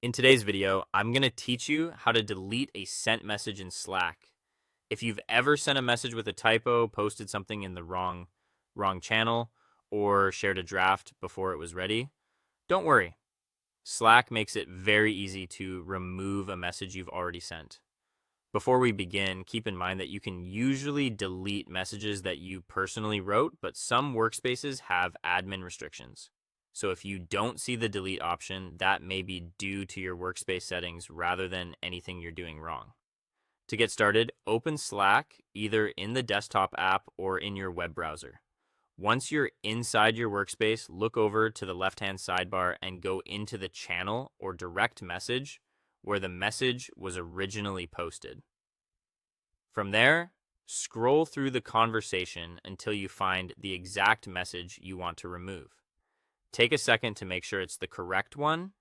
In today's video, I'm going to teach you how to delete a sent message in Slack. If you've ever sent a message with a typo, posted something in the wrong channel, or shared a draft before it was ready, don't worry. Slack makes it very easy to remove a message you've already sent. Before we begin, keep in mind that you can usually delete messages that you personally wrote, but some workspaces have admin restrictions. So if you don't see the delete option, that may be due to your workspace settings rather than anything you're doing wrong. To get started, open Slack either in the desktop app or in your web browser. Once you're inside your workspace, look over to the left-hand sidebar and go into the channel or direct message where the message was originally posted. From there, scroll through the conversation until you find the exact message you want to remove. Take a second to make sure it's the correct one,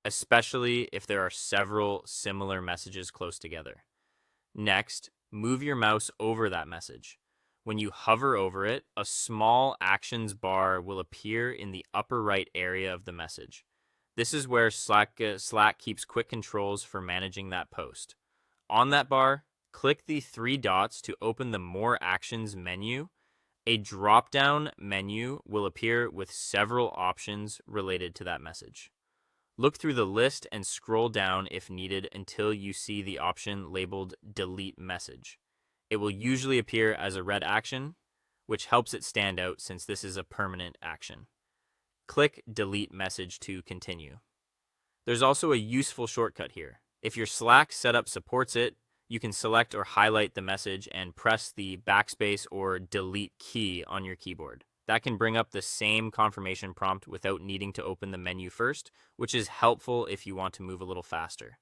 especially if there are several similar messages close together. Next, move your mouse over that message. When you hover over it, a small actions bar will appear in the upper right area of the message. This is where Slack keeps quick controls for managing that post. On that bar, click the three dots to open the More Actions menu. A drop-down menu will appear with several options related to that message. Look through the list and scroll down if needed until you see the option labeled Delete Message. It will usually appear as a red action, which helps it stand out since this is a permanent action. Click Delete Message to continue. There's also a useful shortcut here. If your Slack setup supports it, you can select or highlight the message and press the backspace or delete key on your keyboard. That can bring up the same confirmation prompt without needing to open the menu first, which is helpful if you want to move a little faster.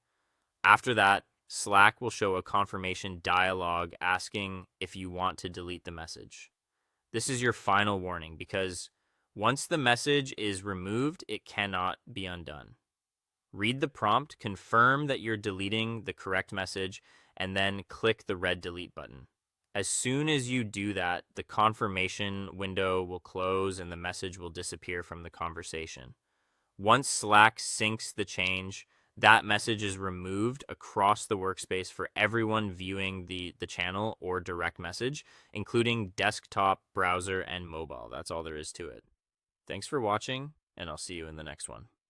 After that, Slack will show a confirmation dialog asking if you want to delete the message. This is your final warning because once the message is removed, it cannot be undone. Read the prompt, confirm that you're deleting the correct message, and then click the red delete button. As soon as you do that, the confirmation window will close and the message will disappear from the conversation. Once Slack syncs the change, that message is removed across the workspace for everyone viewing the channel or direct message, including desktop, browser, and mobile. That's all there is to it. Thanks for watching, and I'll see you in the next one.